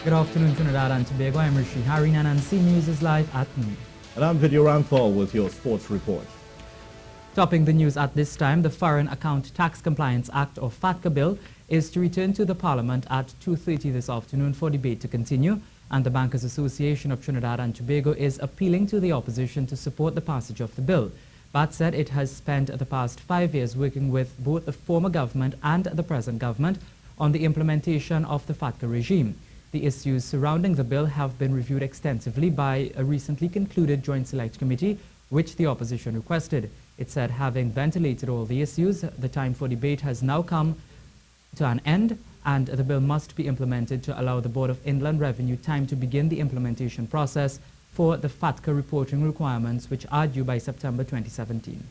Good afternoon, Trinidad and Tobago. I'm Rishi Harry, and C News is live at noon. And I'm Video Rampal with your sports report. Topping the news at this time, the Foreign Account Tax Compliance Act, or FATCA Bill, is to return to the Parliament at 2:30 this afternoon for debate to continue, and the Bankers Association of Trinidad and Tobago is appealing to the opposition to support the passage of the bill. BAT said it has spent the past 5 years working with both the former government and the present government on the implementation of the FATCA regime. The issues surrounding the bill have been reviewed extensively by a recently concluded Joint Select Committee, which the opposition requested. It said, having ventilated all the issues, the time for debate has now come to an end, and the bill must be implemented to allow the Board of Inland Revenue time to begin the implementation process for the FATCA reporting requirements, which are due by September 2017.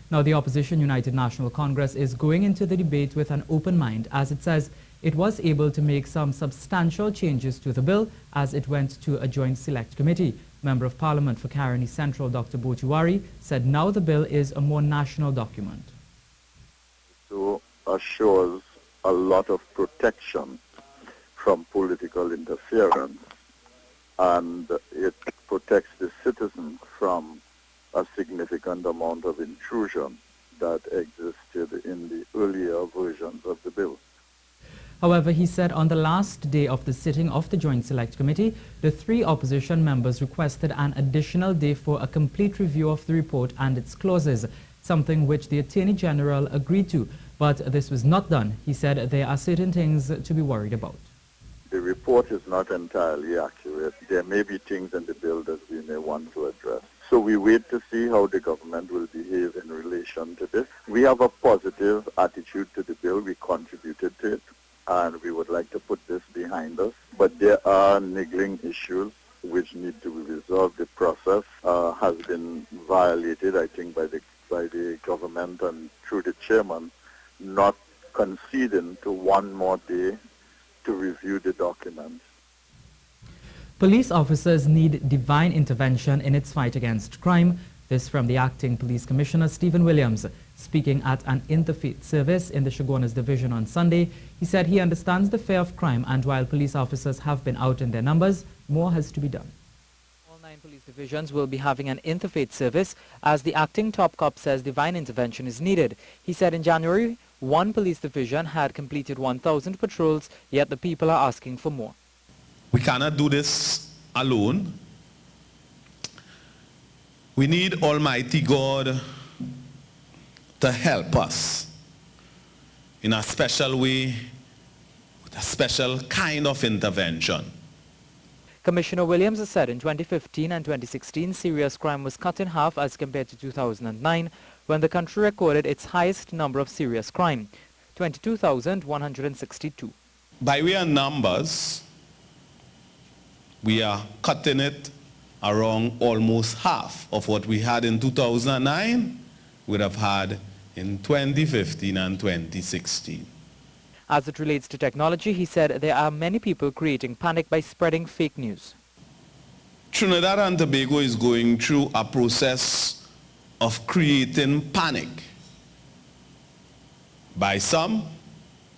Now, the opposition United National Congress is going into the debate with an open mind, as it says it was able to make some substantial changes to the bill as it went to a Joint Select Committee. Member of Parliament for Caroni Central, Dr. Botiwari, said now the bill is a more national document. So assures a lot of protection from political interference, and it protects the citizens from a significant amount of intrusion that existed in the earlier versions of the bill. However, he said on the last day of the sitting of the Joint Select Committee, the 3 opposition members requested an additional day for a complete review of the report and its clauses, something which the Attorney General agreed to, but this was not done. He said there are certain things to be worried about. The report is not entirely accurate. There may be things in the bill that we may want to address. So we wait to see how the government will behave in relation to this. We have a positive attitude to the bill. We contributed to it, and we would like to put this behind us. But there are niggling issues which need to be resolved. The process has been violated, I think, by the government and through the chairman, not conceding to one more day to review the document. Police officers need divine intervention in its fight against crime. This from the Acting Police Commissioner, Stephen Williams. Speaking at an interfaith service in the Shogunas Division on Sunday, he said he understands the fear of crime, and while police officers have been out in their numbers, more has to be done. All 9 police divisions will be having an interfaith service, as the acting top cop says divine intervention is needed. He said in January, 1 police division had completed 1,000 patrols, yet the people are asking for more. We cannot do this alone. We need Almighty God to help us in a special way, with a special kind of intervention. Commissioner Williams has said in 2015 and 2016, serious crime was cut in half as compared to 2009, when the country recorded its highest number of serious crime, 22,162. By way of numbers, we are cutting it around almost half of what we had in 2009 would have had in 2015 and 2016. As it relates to technology, he said there are many people creating panic by spreading fake news. Trinidad and Tobago is going through a process of creating panic by some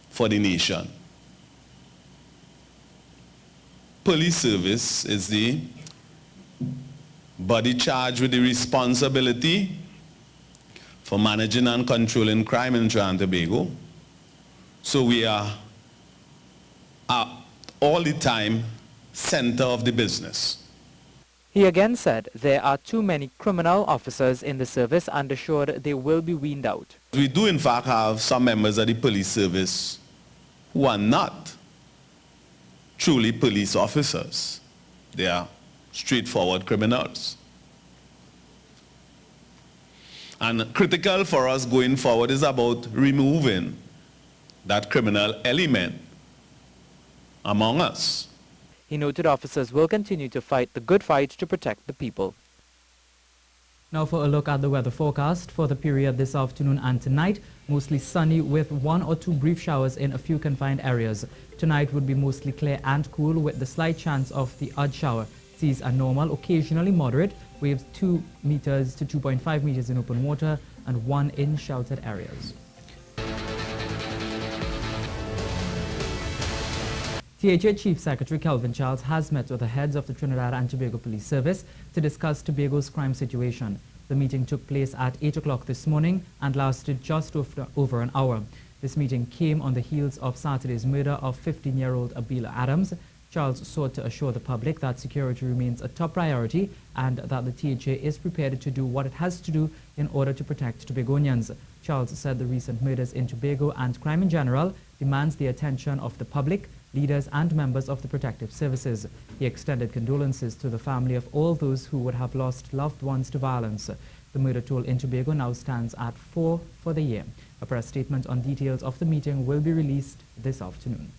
for the nation. Police service is the body charged with the responsibility for managing and controlling crime in Trinidad and Tobago. So we are all the time center of the business. He again said there are too many criminal officers in the service and assured they will be weaned out. We do in fact have some members of the police service who are not truly police officers. They are straightforward criminals. And critical for us going forward is about removing that criminal element among us. He noted officers will continue to fight the good fight to protect the people. Now for a look at the weather forecast for the period this afternoon and tonight. Mostly sunny with 1 or 2 brief showers in a few confined areas. Tonight would be mostly clear and cool with the slight chance of the odd shower. Seas are normal, occasionally moderate. Waves 2 meters to 2.5 meters in open water and 1 in sheltered areas. THA Chief Secretary Kelvin Charles has met with the heads of the Trinidad and Tobago Police Service to discuss Tobago's crime situation. The meeting took place at 8 o'clock this morning and lasted just over an hour. This meeting came on the heels of Saturday's murder of 15-year-old Abila Adams. Charles sought to assure the public that security remains a top priority and that the THA is prepared to do what it has to do in order to protect Tobagonians. Charles said the recent murders in Tobago and crime in general demands the attention of the public, leaders and members of the protective services. He extended condolences to the family of all those who would have lost loved ones to violence. The murder toll in Tobago now stands at 4 for the year. A press statement on details of the meeting will be released this afternoon.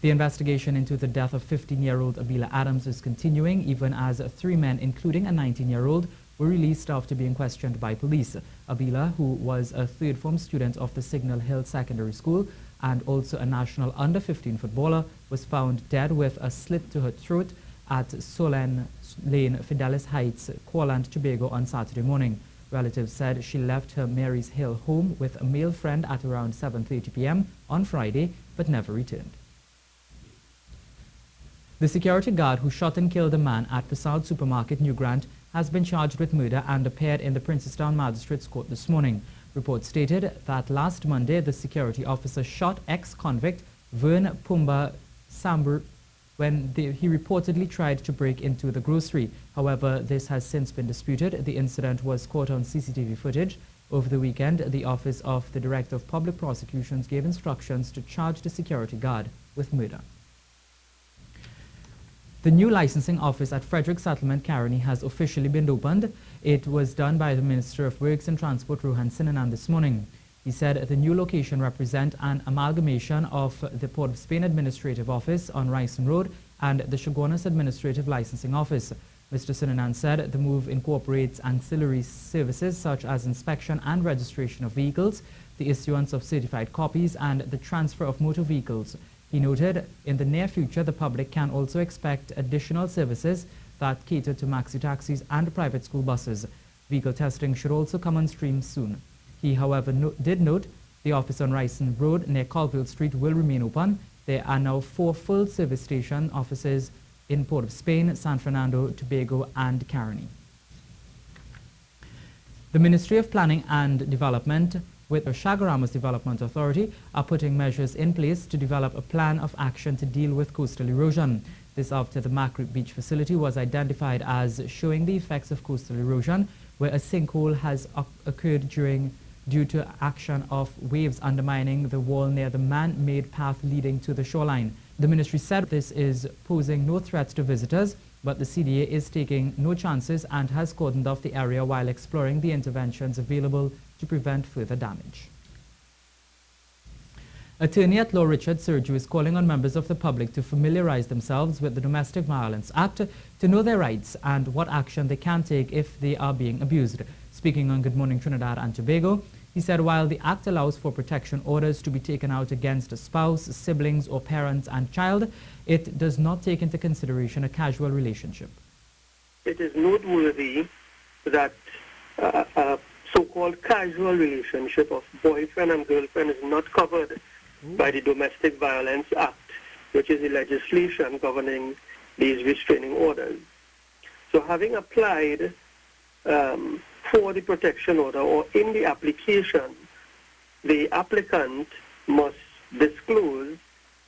The investigation into the death of 15-year-old Abila Adams is continuing, even as 3 men, including a 19-year-old, were released after being questioned by police. Abila, who was a third-form student of the Signal Hill Secondary School and also a national under-15 footballer, was found dead with a slit to her throat at Solen Lane, Fidelis Heights, Quorland, Tobago on Saturday morning. Relatives said she left her Mary's Hill home with a male friend at around 7:30 p.m. on Friday, but never returned. The security guard who shot and killed a man at Persad Supermarket, New Grant, has been charged with murder and appeared in the Princestown Magistrates Court this morning. Reports stated that last Monday, the security officer shot ex-convict Vern Pumba Sambur when he reportedly tried to break into the grocery. However, this has since been disputed. The incident was caught on CCTV footage. Over the weekend, the Office of the Director of Public Prosecutions gave instructions to charge the security guard with murder. The new licensing office at Frederick Settlement, Caroni, has officially been opened. It was done by the Minister of Works and Transport, Rohan Sinanan, this morning. He said the new location represents an amalgamation of the Port of Spain Administrative Office on Ryson Road and the Shogunas Administrative Licensing Office. Mr. Sinanan said the move incorporates ancillary services such as inspection and registration of vehicles, the issuance of certified copies, and the transfer of motor vehicles. He noted in the near future, the public can also expect additional services that cater to maxi taxis and private school buses. Vehicle testing should also come on stream soon. He, however, did note the office on Ryson Road near Colville Street will remain open. There are now 4 full service station offices in Port of Spain, San Fernando, Tobago, and Caroni. The Ministry of Planning and Development with Chaguaramas Development Authority are putting measures in place to develop a plan of action to deal with coastal erosion. This after the Macroop Beach facility was identified as showing the effects of coastal erosion, where a sinkhole has occurred due to action of waves undermining the wall near the man-made path leading to the shoreline. The ministry said this is posing no threat to visitors, but the CDA is taking no chances and has cordoned off the area while exploring the interventions available to prevent further damage. Attorney at law Richard Sergio is calling on members of the public to familiarize themselves with the Domestic Violence Act, to know their rights and what action they can take if they are being abused. Speaking on Good Morning Trinidad and Tobago, he said while the Act allows for protection orders to be taken out against a spouse, siblings or parents and child, it does not take into consideration a casual relationship. It is noteworthy that a so-called casual relationship of boyfriend and girlfriend is not covered by the Domestic Violence Act, which is the legislation governing these restraining orders. So having applied for the protection order or in the application, the applicant must disclose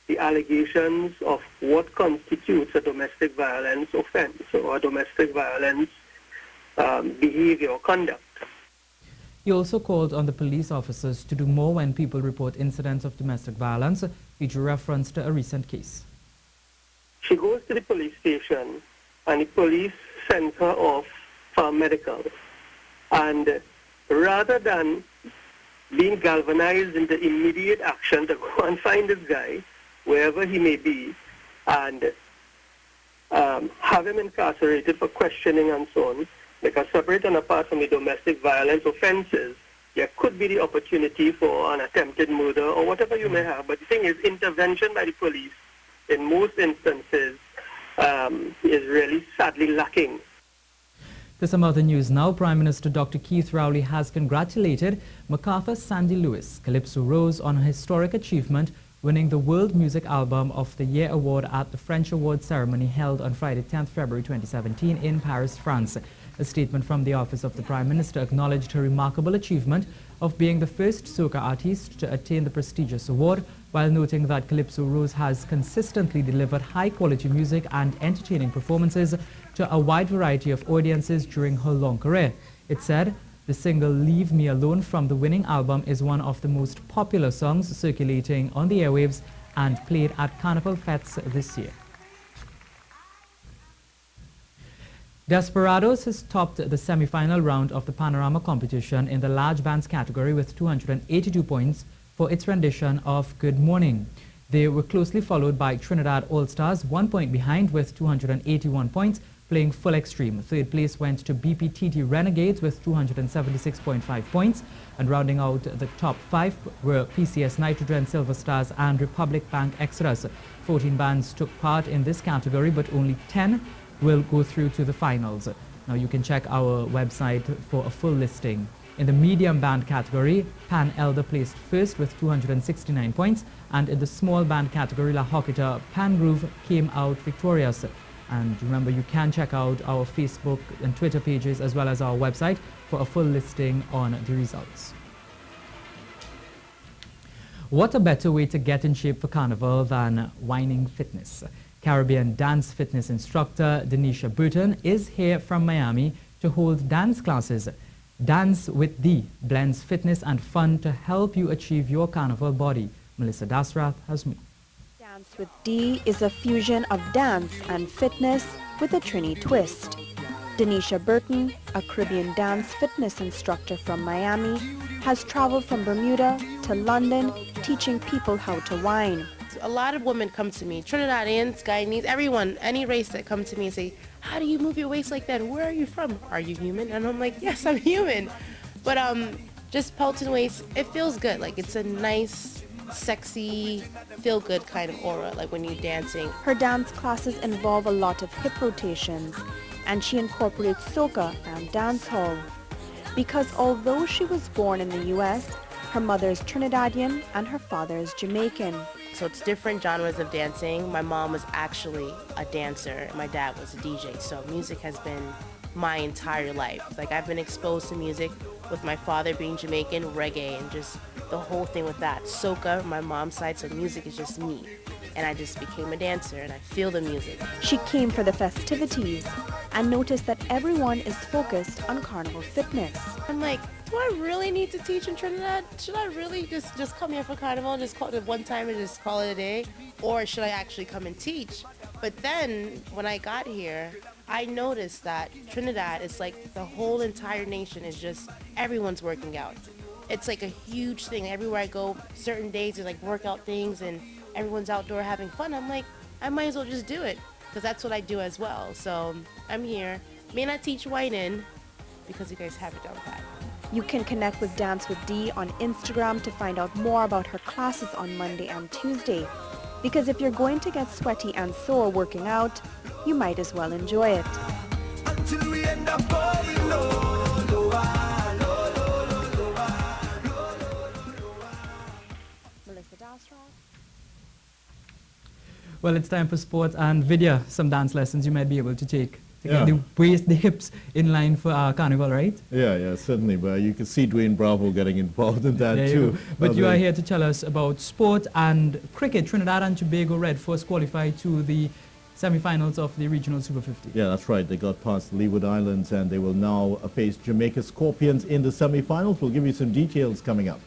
the allegations of what constitutes a domestic violence offense or a domestic violence behavior or conduct. He also called on the police officers to do more when people report incidents of domestic violence, which referenced a recent case. She goes to the police station and the police sends her off for medical. And rather than being galvanized into immediate action to go and find this guy, wherever he may be, and have him incarcerated for questioning and so on, because separate and apart from the domestic violence offenses, there could be the opportunity for an attempted murder or whatever you may have. But the thing is, intervention by the police in most instances is really sadly lacking. To some other news now, Prime Minister Dr. Keith Rowley has congratulated MacArthur Sandy Lewis, Calypso Rose, on her historic achievement winning the World Music Album of the Year award at the French Awards ceremony held on Friday, 10th February 2017 in Paris, France. A statement from the office of the Prime Minister acknowledged her remarkable achievement of being the first soca artist to attain the prestigious award, while noting that Calypso Rose has consistently delivered high-quality music and entertaining performances to a wide variety of audiences during her long career. It said, the single Leave Me Alone from the winning album is one of the most popular songs circulating on the airwaves and played at Carnival Fets this year. Desperados has topped the semi-final round of the Panorama competition in the large bands category with 282 points for its rendition of Good Morning. They were closely followed by Trinidad All-Stars, 1 point behind with 281 points, playing full extreme. Third place went to BPTT Renegades with 276.5 points, and rounding out the top 5 were PCS Nitrogen, Silver Stars and Republic Bank Extras. 14 bands took part in this category, but only 10 will go through to the finals. Now you can check our website for a full listing. In the medium band category, Pan Elder placed first with 269 points, and in the small band category, La Hocketa Pan Groove came out victorious. And remember, you can check out our Facebook and Twitter pages as well as our website for a full listing on the results. What a better way to get in shape for Carnival than whining fitness? Caribbean dance fitness instructor Denisha Burton is here from Miami to hold dance classes. Dance with D blends fitness and fun to help you achieve your Carnival body. Melissa Dasrath has more. Dance with D is a fusion of dance and fitness with a Trini twist. Denisha Burton, a Caribbean dance fitness instructor from Miami, has traveled from Bermuda to London teaching people how to whine. A lot of women come to me, Trinidadians, Guyanese, everyone, any race that come to me and say, how do you move your waist like that? Where are you from? Are you human? And I'm like, yes, I'm human. But just Pelton waist, it feels good. Like it's a nice, sexy, feel-good kind of aura, like when you're dancing. Her dance classes involve a lot of hip rotations, and she incorporates soca and dancehall. Because although she was born in the U.S., her mother is Trinidadian and her father is Jamaican. So it's different genres of dancing. My mom was actually a dancer. My dad was a DJ. So music has been my entire life. Like I've been exposed to music with my father being Jamaican, reggae, and just the whole thing with that. Soca, my mom's side, so music is just me. And I just became a dancer and I feel the music. She came for the festivities and noticed that everyone is focused on Carnival fitness. I'm like, do I really need to teach in Trinidad? Should I really just come here for Carnival and just call it one time and just call it a day? Or should I actually come and teach? But then when I got here, I noticed that Trinidad is like the whole entire nation is just, everyone's working out. It's like a huge thing. Everywhere I go, certain days there's like workout things and everyone's outdoor having fun. I'm like, I might as well just do it because that's what I do as well. So I'm here. May not teach whining because you guys have it down pat. You can connect with Dance with D on Instagram to find out more about her classes on Monday and Tuesday. Because if you're going to get sweaty and sore working out, you might as well enjoy it. Until we end up going low, Melissa Dasrath. Well, it's time for sports and Vidya, some dance lessons you might be able to take. Yeah. Get the waist, the hips in line for our Carnival, right? Yeah, certainly. But you can see Dwayne Bravo getting involved in that too. But you are here to tell us about sport and cricket. Trinidad and Tobago Red first qualified to the semi-finals of the Regional Super 50. Yeah, that's right. They got past the Leeward Islands and they will now face Jamaica Scorpions in the semi-finals. We'll give you some details coming up.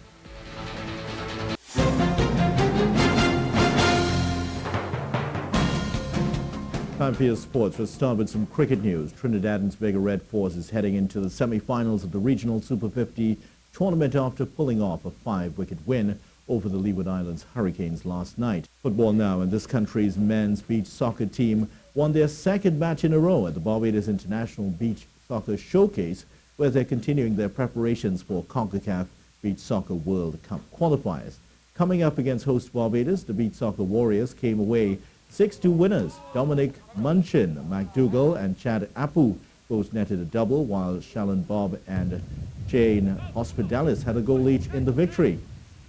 Time for your sports. Let's start with some cricket news. Trinidad and Tobago Red Force is heading into the semi-finals of the Regional Super 50 tournament after pulling off a 5-wicket win over the Leeward Islands Hurricanes last night. Football now, and this country's men's beach soccer team won their second match in a row at the Barbados International Beach Soccer Showcase, where they're continuing their preparations for CONCACAF Beach Soccer World Cup qualifiers. Coming up against host Barbados, the Beach Soccer Warriors came away 6-2 winners. Dominic Munchin, McDougall and Chad Apu both netted a double, while Shalon Bob and Jane Hospitalis had a goal each in the victory.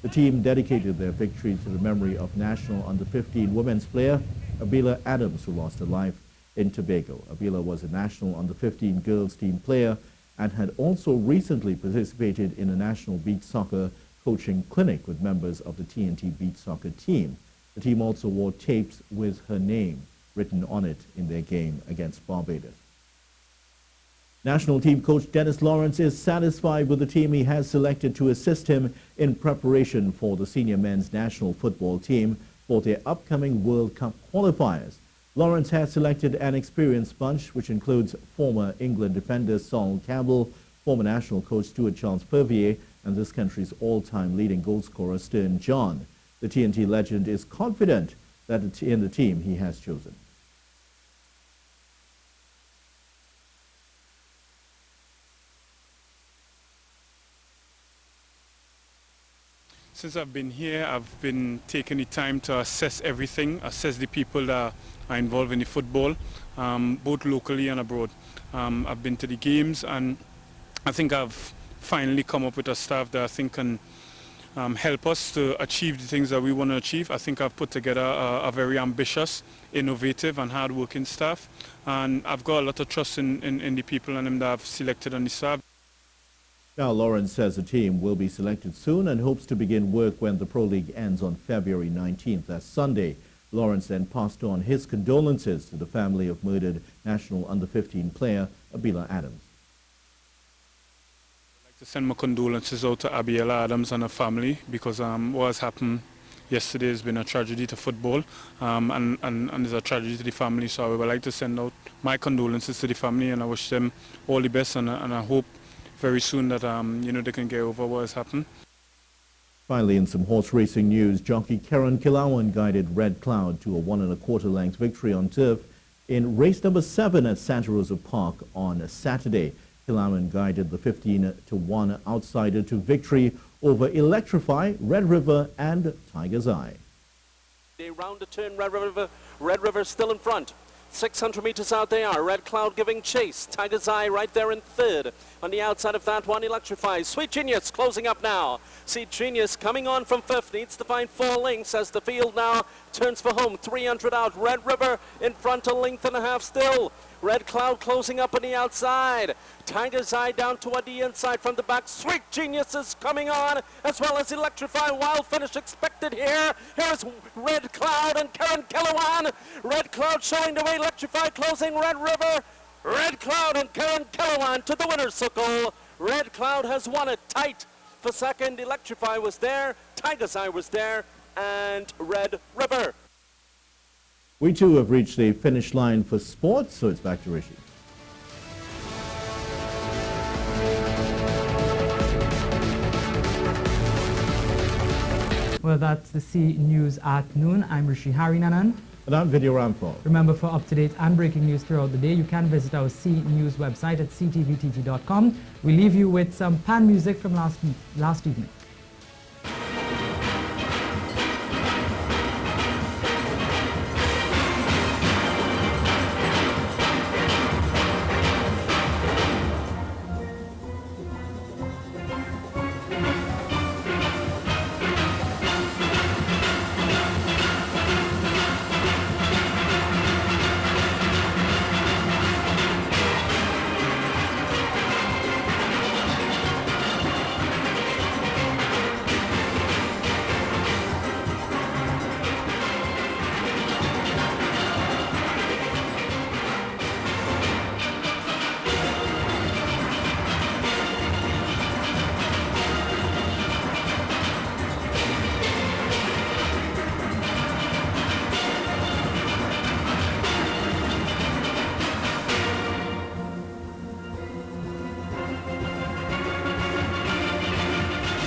The team dedicated their victory to the memory of national under-15 women's player Abila Adams, who lost her life in Tobago. Abila was a national under-15 girls team player and had also recently participated in a national beach soccer coaching clinic with members of the TNT beach soccer team. The team also wore tapes with her name written on it in their game against Barbados. National team coach Dennis Lawrence is satisfied with the team he has selected to assist him in preparation for the senior men's national football team for their upcoming World Cup qualifiers. Lawrence has selected an experienced bunch, which includes former England defender Sol Campbell, former national coach Stuart Charles Purvier, and this country's all-time leading goal scorer Stern John. The TNT legend is confident that in the team he has chosen. Since I've been here, I've been taking the time to assess everything, assess the people that are involved in the football, both locally and abroad. I've been to the games, and I think I've finally come up with a staff that I think can help us to achieve the things that we want to achieve. I think I've put together a very ambitious, innovative and hard-working staff, and I've got a lot of trust in the people and them that I've selected on the staff. Now, Lawrence says the team will be selected soon and hopes to begin work when the Pro League ends on February 19th, that's Sunday. Lawrence then passed on his condolences to the family of murdered national under-15 player Abila Adams. I'd like to send my condolences out to Abila Adams and her family, because what has happened yesterday has been a tragedy to football, and it's a tragedy to the family. So I would like to send out my condolences to the family, and I wish them all the best, and I hope very soon that they can get over what has happened. Finally, in some horse racing news, jockey Karen Kilawan guided Red Cloud to a 1 1/4 length victory on turf in race number 7 at Santa Rosa Park on Saturday. Kilawan guided the 15-1 outsider to victory over Electrify, Red River and Tiger's Eye. They round the turn, Red River still in front. 600 meters out they are. Red Cloud giving chase. Tiger's Eye right there in third. On the outside of that one, Electrify. Sweet Genius closing up now. Sweet Genius coming on from fifth. Needs to find 4 lengths as the field now turns for home. 300 out. Red River in front, a length and a half still. Red Cloud closing up on the outside. Tiger's Eye down toward the inside from the back. Sweet Genius is coming on, as well as Electrify. Wild finish expected here. Here is Red Cloud and Karen Kilawan. Red Cloud showing the way. Electrify closing Red River. Red Cloud and Karen Kilawan to the winner's circle. Red Cloud has won it tight for second. Electrify was there. Tiger's Eye was there. And Red River. We too have reached the finish line for sports, so it's back to Rishi. Well, that's the C News at noon. I'm Rishi Harinanan. And I'm Video Ramphal. Remember, for up-to-date and breaking news throughout the day, you can visit our C News website at ctvtg.com. We leave you with some pan music from last evening.